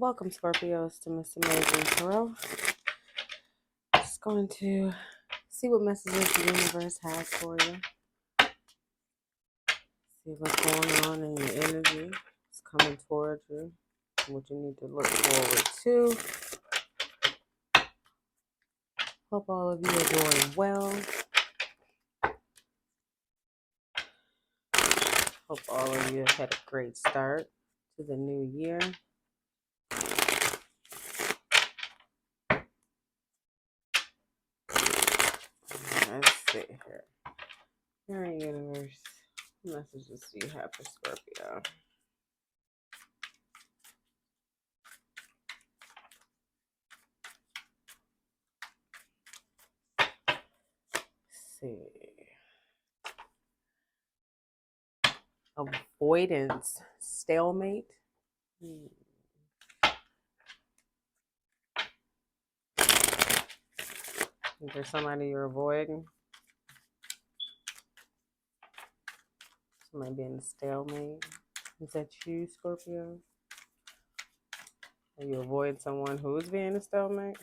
Welcome, Scorpios, to MsAmazingTarot. Just going to see what messages the universe has for you. See what's going on in your energy. It's coming towards you. What you need to look forward to. Hope all of you are doing well. Hope all of you have had a great start to the new year. Let's see here. All right, universe. What messages do you have for Scorpio? Let's see. Avoidance, stalemate. Is there somebody you're avoiding? Somebody being a stalemate. Is that you, Scorpio? Are you avoiding someone who's being a stalemate?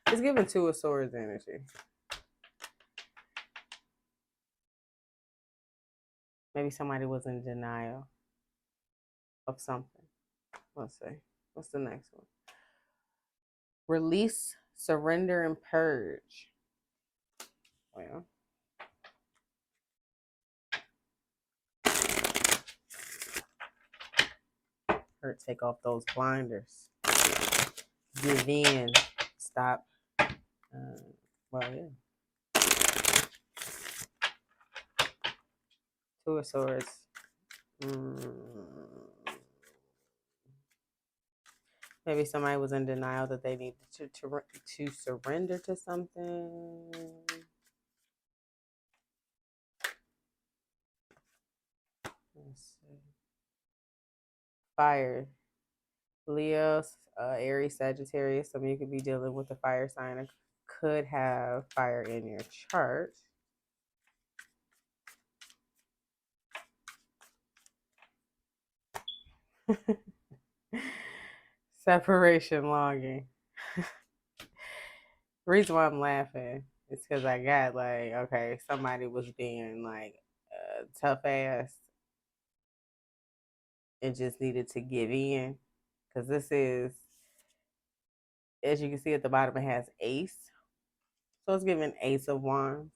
It's giving Two of Swords energy. Maybe somebody was in denial of something. Let's see. What's the next one? Release, surrender, and purge. Well, take off those blinders. Give in. Stop. Well, yeah. Two of Swords. Maybe somebody was in denial that they needed to surrender to something. Let's see. Fire. Leo, Aries, Sagittarius. Some of you could be dealing with a fire sign or could have fire in your chart. Separation longing. The reason why I'm laughing is because I got like, okay, somebody was being like tough ass and just needed to give in. Because this is, as you can see at the bottom, it has Ace. So it's giving Ace of Wands.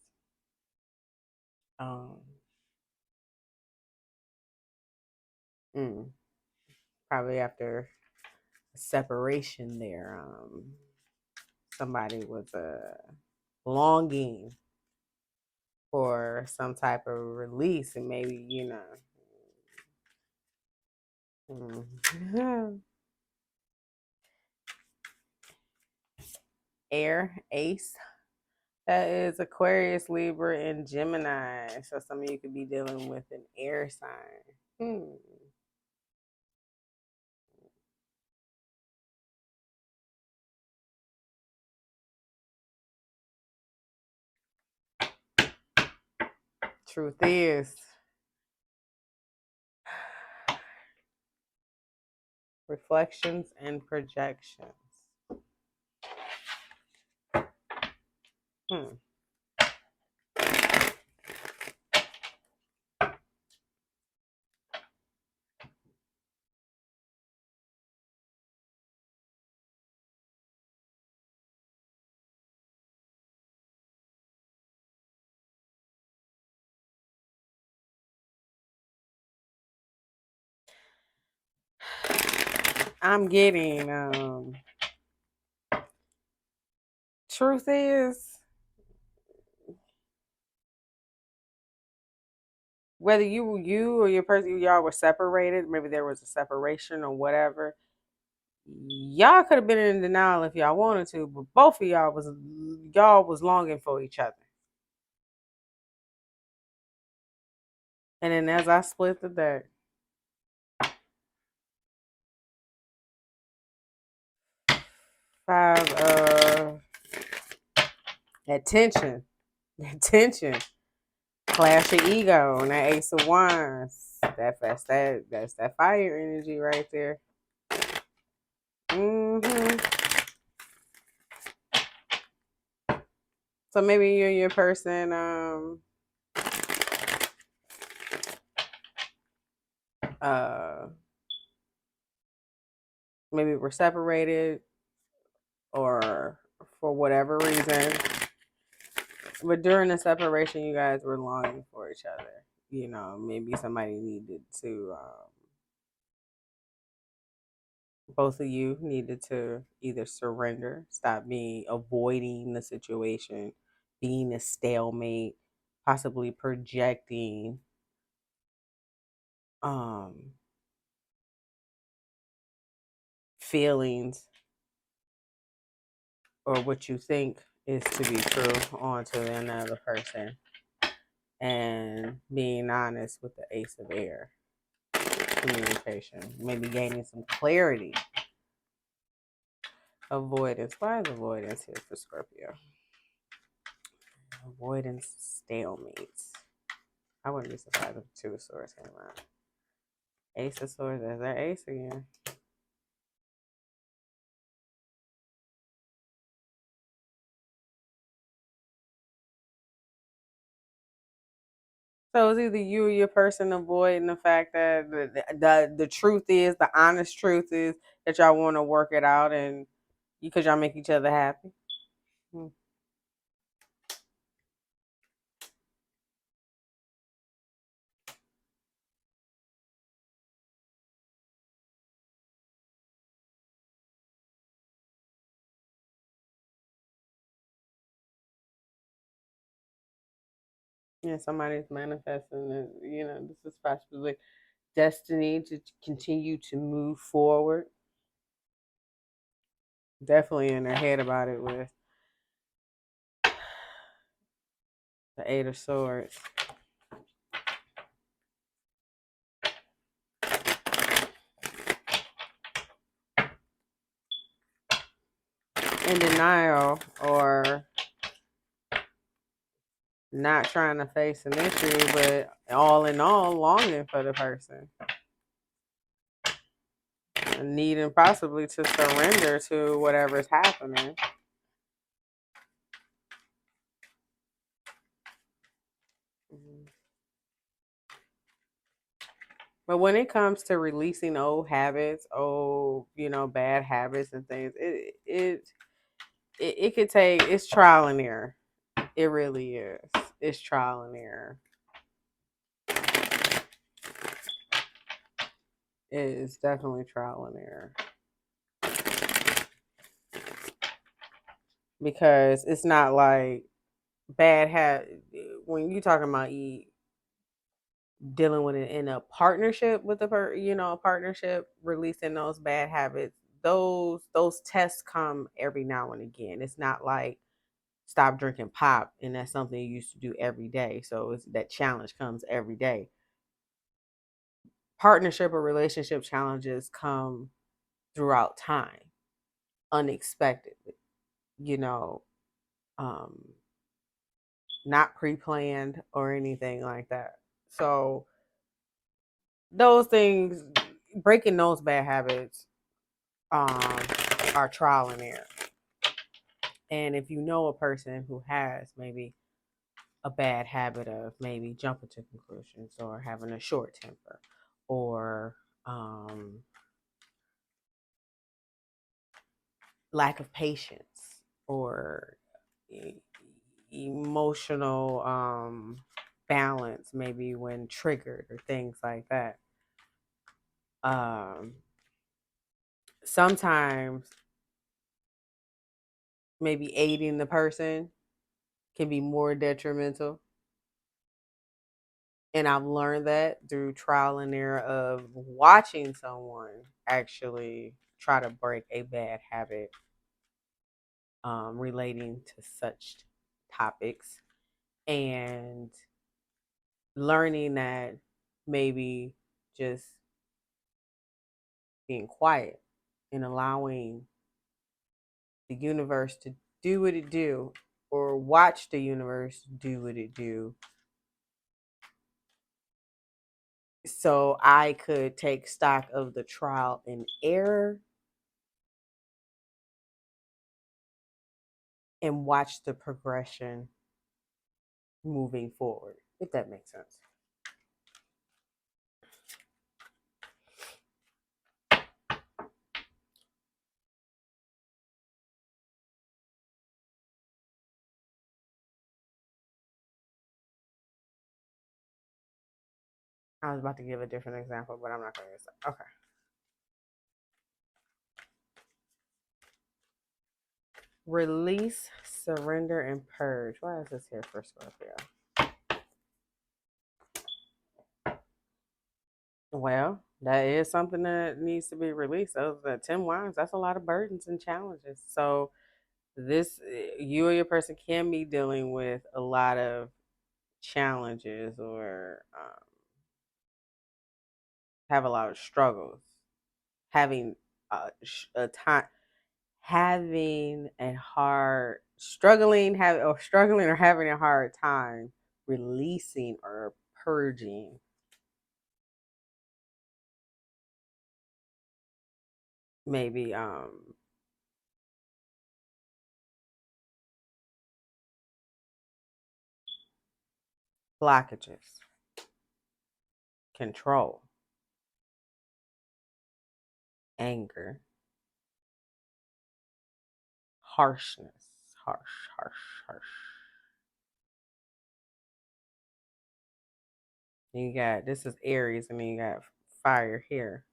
Probably after separation there, somebody was longing for some type of release, and maybe, you know, air, Ace. That is Aquarius, Libra, and Gemini. So some of you could be dealing with an air sign. Truth is, reflections and projections. I'm getting truth is, whether you or your person, y'all were separated, maybe there was a separation or whatever, y'all could have been in denial if y'all wanted to, but both of y'all was longing for each other. And then as I split the deck, five attention, clash of ego, and that Ace of Wands. That's that fire energy right there. Mm-hmm. So maybe you and your person, maybe we're separated or for whatever reason. But during the separation, you guys were longing for each other. You know, maybe somebody needed to, both of you needed to either surrender, stop being avoiding the situation, being a stalemate, possibly projecting um feelings or what you think is to be true onto another person, and being honest with the ace of air communication, maybe gaining some clarity. Avoidance. Why is avoidance here for Scorpio? Avoidance, stalemates. I wouldn't be surprised if Two of Swords came out. Ace of Swords. There's that ace again. So it's either you or your person avoiding the fact that the truth is, the honest truth is that y'all want to work it out and because y'all make each other happy. Hmm. Yeah, somebody's manifesting that, you know, this is possibly destiny to continue to move forward. Definitely in their head about it with the Eight of Swords. In denial or not trying to face an issue, but all in all, longing for the person. And needing possibly to surrender to whatever's happening. Mhm. But when it comes to releasing old habits, old, you know, bad habits and things, it could take, it's trial and error. It really is. It's trial and error. It is definitely trial and error. Because it's not like bad habit when you talking about dealing with it in a partnership with a partnership, releasing those bad habits. Those tests come every now and again. It's not like stop drinking pop and that's something you used to do every day. So it's that challenge comes every day. Partnership or relationship challenges come throughout time, unexpectedly, you know, um, not pre-planned or anything like that. So those things, breaking those bad habits, um, are trial and error. And if you know a person who has maybe a bad habit of maybe jumping to conclusions or having a short temper or lack of patience or emotional balance, maybe when triggered or things like that. Um, Sometimes maybe aiding the person can be more detrimental. And I've learned that through trial and error of watching someone actually try to break a bad habit relating to such topics, and learning that maybe just being quiet and allowing the universe to do what it do, or watch the universe do what it do, so I could take stock of the trial and error and watch the progression moving forward, if that makes sense. I was about to give a different example, but I'm not going to use that. Okay. Release, surrender, and purge. Why is this here for Scorpio? Well, that is something that needs to be released. Those 10 wands, that's a lot of burdens and challenges. So this, you or your person can be dealing with a lot of challenges or have a lot of struggles, having a time, having a hard, struggling or having a hard time releasing or purging maybe blockages, control, anger, harshness, harsh. And you got, this is Aries, and then you got fire here.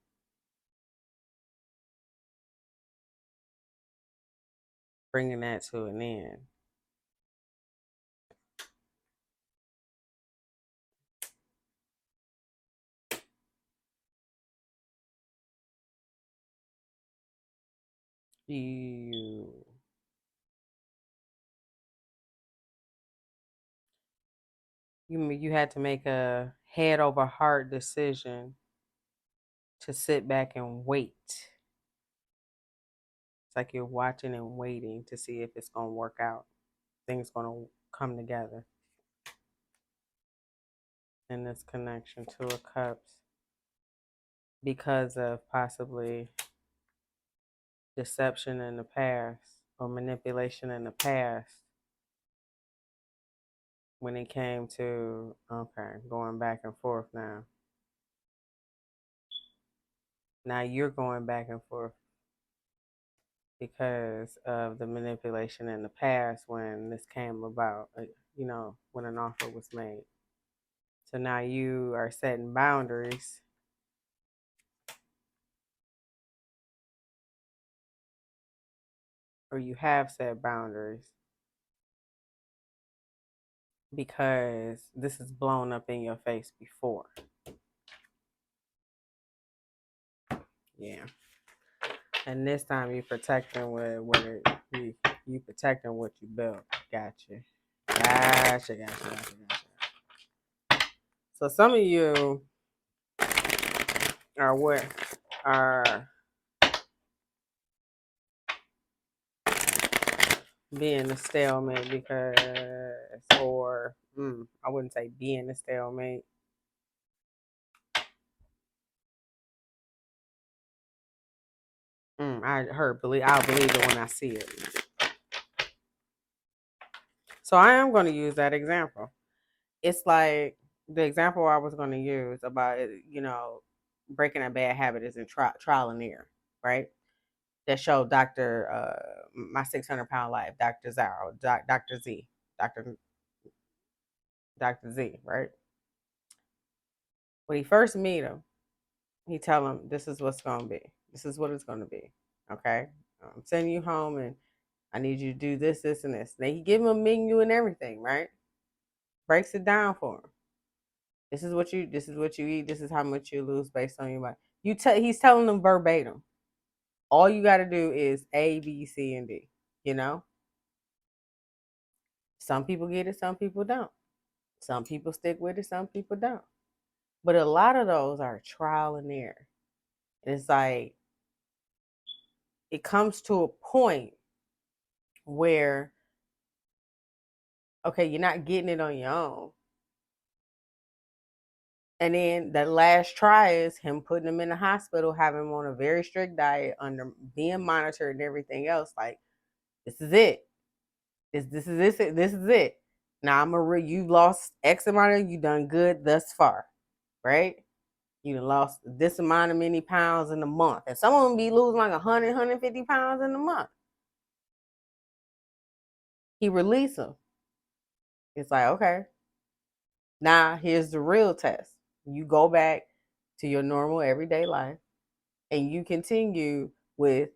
Bringing that to an end. You had to make a head over heart decision to sit back and wait. It's like you're watching and waiting to see if it's going to work out. Things going to come together in this connection. Two of Cups, because of possibly deception in the past or manipulation in the past when it came to, okay, going back and forth now. Now you're going back and forth because of the manipulation in the past when this came about, when an offer was made. So now you are setting boundaries. Or you have set boundaries because this is blown up in your face before. Yeah. And this time you protecting you protecting what you built. Gotcha. So some of you are being a stalemate because, or I wouldn't say being a stalemate. I'll believe it when I see it. So I am going to use that example. It's like the example I was going to use about, breaking a bad habit is in trial and error, right? That showed My 600-Pound Life, Dr. Zaro, Dr. Z, Dr. Z, right? When he first meet him, he tell him, this is what's going to be. This is what it's going to be. Okay? I'm sending you home and I need you to do this, this, and this. Now he give him a menu and everything, right? Breaks it down for him. This is what you eat. This is how much you lose based on your body. He's telling them verbatim. All you got to do is A, B, C, and D. Some people get it, some people don't. Some people stick with it, some people don't. But a lot of those are trial and error. And it's like, it comes to a point where, okay, you're not getting it on your own. And then the last try is him putting him in the hospital, having him on a very strict diet, under being monitored and everything else. Like, this is it. This is it. Now you lost X amount of, you done good thus far, right? You done lost this amount of many pounds in a month. And some of them be losing like 100, 150 pounds in a month. He released them. It's like, okay, now here's the real test. You go back to your normal everyday life and you continue with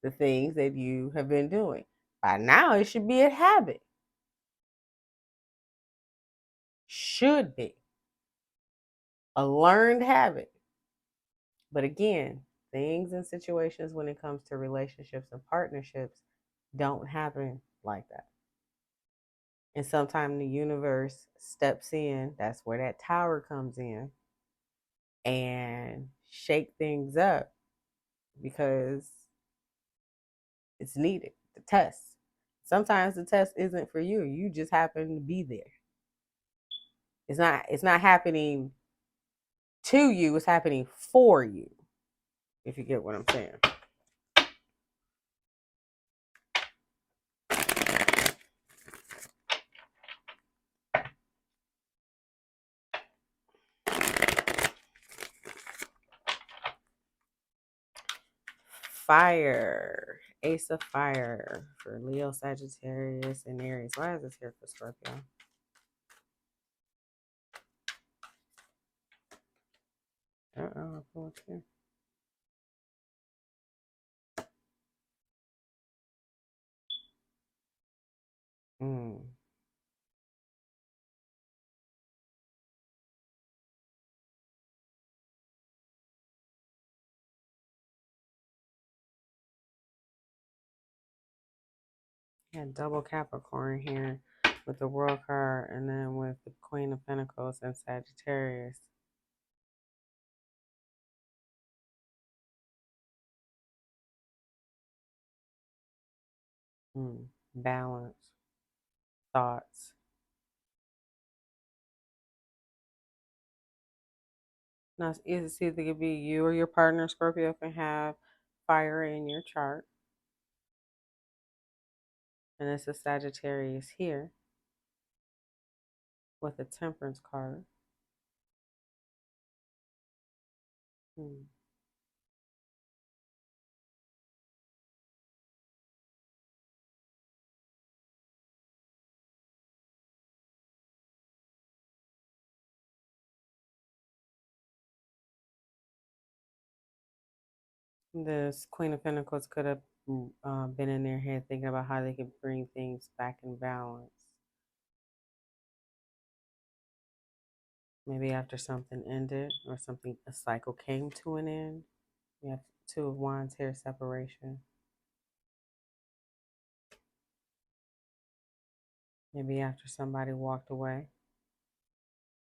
the things that you have been doing. By now, it should be a habit. Should be a learned habit. But again, things and situations when it comes to relationships and partnerships don't happen like that. And sometimes the universe steps in. That's where that tower comes in and shake things up because it's needed. The test. Sometimes the test isn't for you. You just happen to be there. It's not happening to you, it's happening for you. If you get what I'm saying. Fire. Ace of Fire for Leo, Sagittarius, and Aries. Why is this here for Scorpio? What's here? Yeah, double Capricorn here with the World card and then with the Queen of Pentacles and Sagittarius. Balance. Thoughts. Now, it's either could be you or your partner, Scorpio, can have fire in your chart. And it's a Sagittarius here with a Temperance card. This Queen of Pentacles could have been in their head thinking about how they could bring things back in balance. Maybe after something ended or a cycle came to an end. We have Two of Wands here, separation. Maybe after somebody walked away.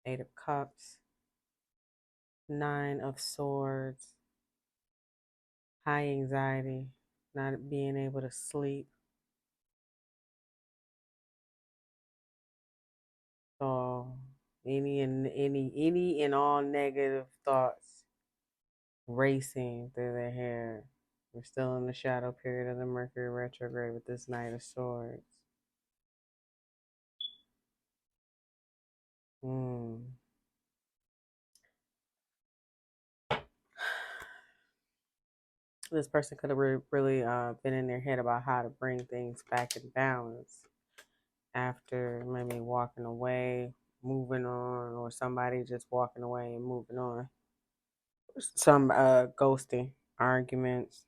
Eight of Cups. Nine of Swords. High anxiety, not being able to sleep. So any and all negative thoughts racing through their head. We're still in the shadow period of the Mercury retrograde with this Knight of Swords. This person could have really been in their head about how to bring things back in balance after maybe walking away, moving on, or somebody just walking away and moving on. Some ghosting, arguments.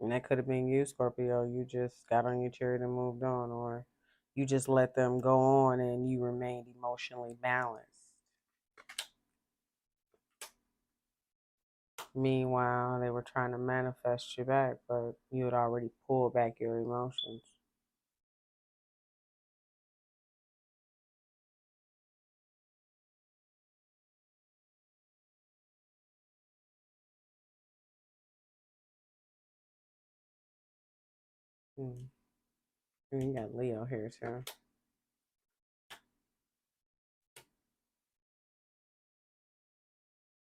And that could have been you, Scorpio. You just got on your chariot and moved on, or you just let them go on and you remained emotionally balanced. Meanwhile, they were trying to manifest you back, but you had already pulled back your emotions. And you got Leo here too.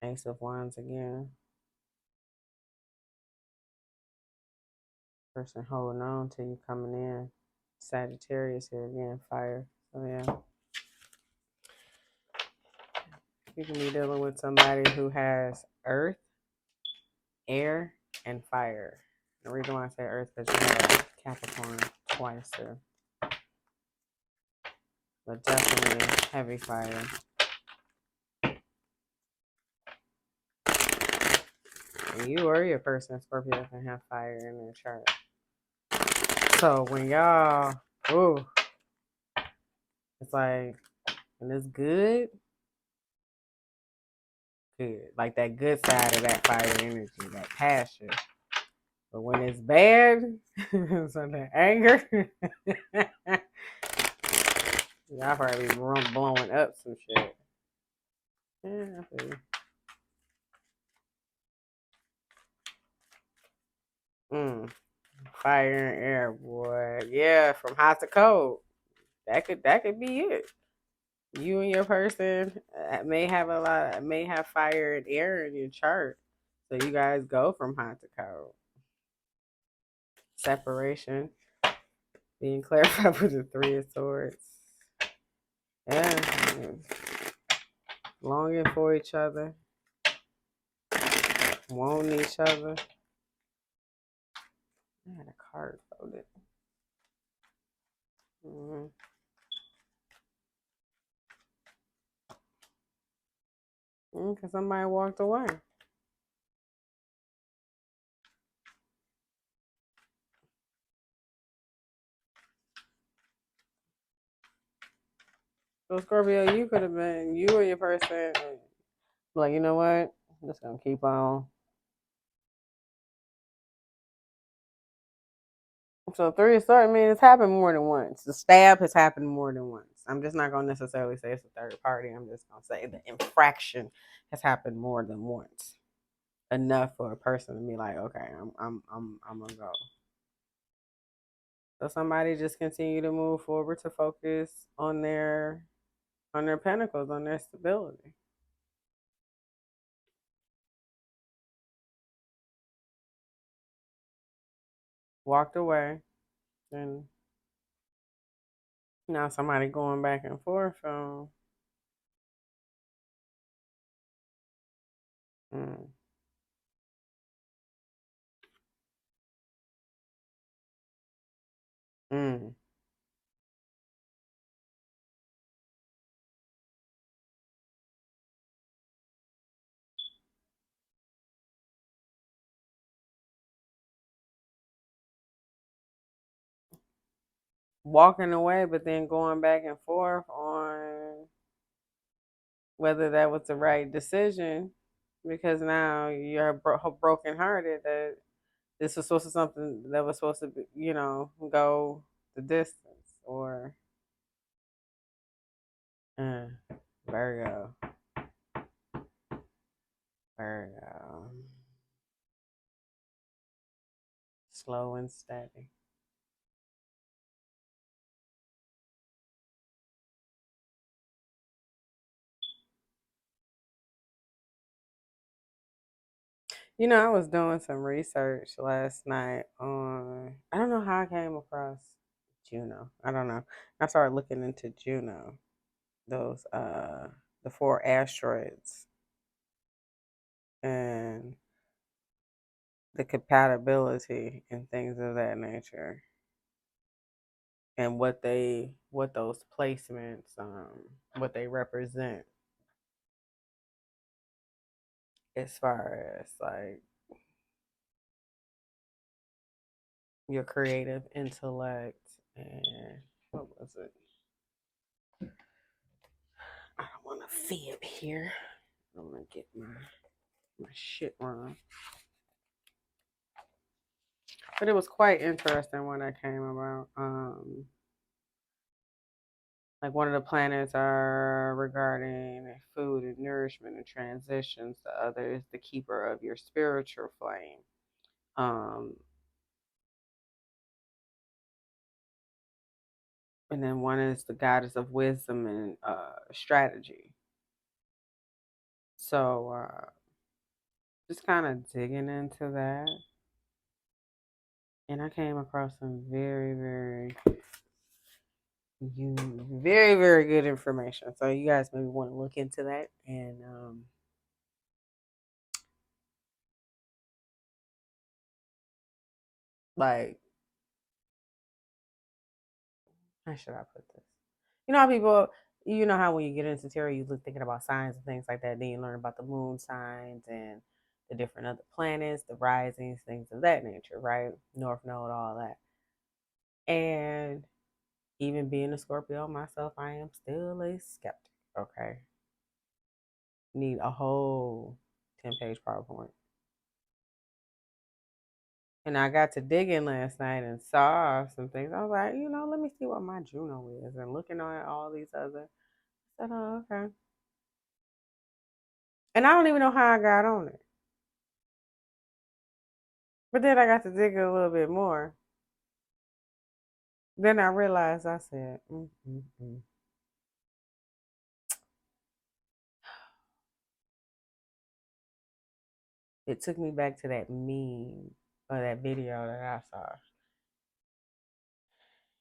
Ace of Wands again. Person holding on to you coming in. Sagittarius here again, fire. So yeah, you can be dealing with somebody who has earth, air, and fire. The reason why I say earth is because you have Capricorn twice there. But definitely heavy fire. And you or your person, Scorpio, can have fire in their chart. So when y'all, ooh, it's like, when it's good, good. Like that good side of that fire energy, that passion. But when it's bad, so the anger, y'all probably be blowing up some shit. Yeah, I feel you. Fire and air, boy. Yeah, from hot to cold. That could be it. You and your person may have fire and air in your chart. So you guys go from hot to cold. Separation. Being clarified with the Three of Swords. Yeah. Longing for each other. Wanting each other. I had a card folded. Because somebody walked away. So Scorpio, you could have been, you or your person, like, you know what? I'm just gonna keep on. So Three of Swords, I mean, it's happened more than once. The stab has happened more than once. I'm just not gonna necessarily say it's a third party. I'm just gonna say the infraction has happened more than once. Enough for a person to be like, okay, I'm gonna go. So somebody just continue to move forward to focus on their pentacles, on their stability. Walked away, and now somebody going back and forth on. Mm, mm. Walking away, but then going back and forth on whether that was the right decision, because now you're brokenhearted that this was supposed to something that was supposed to be, go the distance, or uh, Virgo, Virgo, slow and steady. I was doing some research last night on, I don't know how I came across Juno. I don't know. I started looking into Juno, those the four asteroids and the compatibility and things of that nature, and what those placements what they represent as far as like your creative intellect and what was it? I don't want to fib here. I don't want to get my shit wrong. But it was quite interesting when I came about. Like one of the planets are regarding food and nourishment and transitions. The other is the keeper of your spiritual flame. Um, and then one is the goddess of wisdom and strategy. So just kind of digging into that, and I came across some very, very You very, very good information. So you guys maybe want to look into that and like, how should I put this? You know how people, you know how when you get into tarot, you look thinking about signs and things like that. Then you learn about the moon signs and the different other planets, the risings, things of that nature, right? North Node, all that. And even being a Scorpio myself, I am still a skeptic. Okay, need a whole 10-page PowerPoint. And I got to digging last night and saw some things. I was like, let me see what my Juno is. And looking at all these other, I said, oh, okay. And I don't even know how I got on it. But then I got to dig a little bit more. Then I realized, I said, mm. It took me back to that meme or that video that I saw.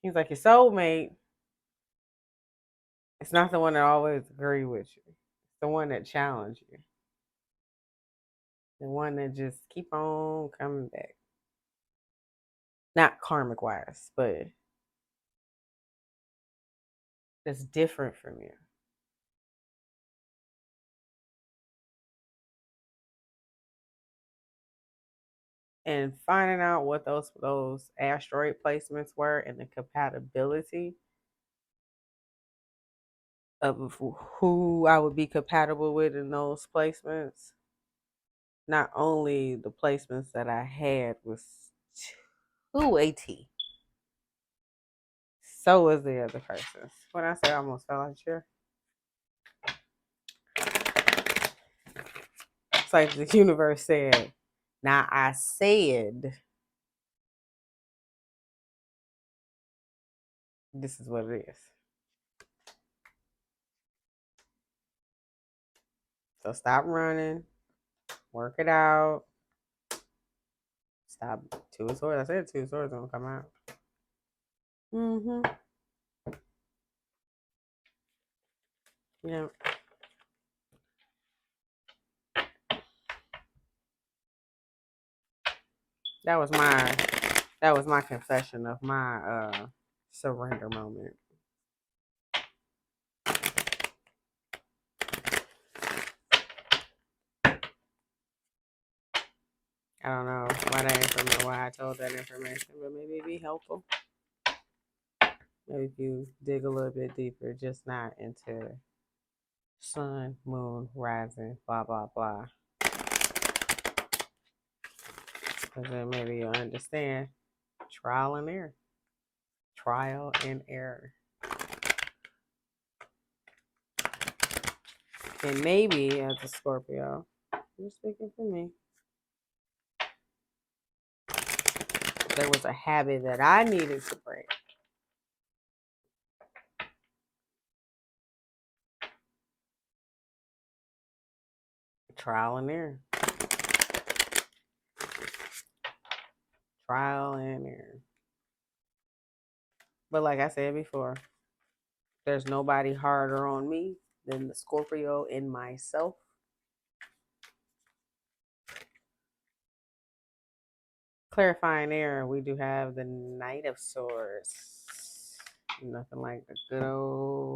He's like, your soulmate, it's not the one that always agree with you. It's the one that challenge you. The one that just keep on coming back. Not karmic wise, but that's different from you. And finding out what those asteroid placements were and the compatibility of who I would be compatible with in those placements. Not only the placements that I had was too AT. So was the other person's. When I say I almost fell out of the chair, it's like the universe said, now I said this is what it is. So stop running, work it out. Stop. Two of Swords. I said Two of Swords gonna come out. Mm-hmm. Yeah. That was my confession of my surrender moment. I don't know why I told that information, but maybe it'd be helpful. Maybe if you dig a little bit deeper, just not into sun, moon, rising, blah blah blah. Because then maybe you'll understand trial and error. Trial and error. And maybe as a Scorpio, you're speaking for me. There was a habit that I needed to break. Trial and error. Trial and error. But like I said before, there's nobody harder on me than the Scorpio in myself. Clarifying error, we do have the Knight of Swords. Nothing like the good old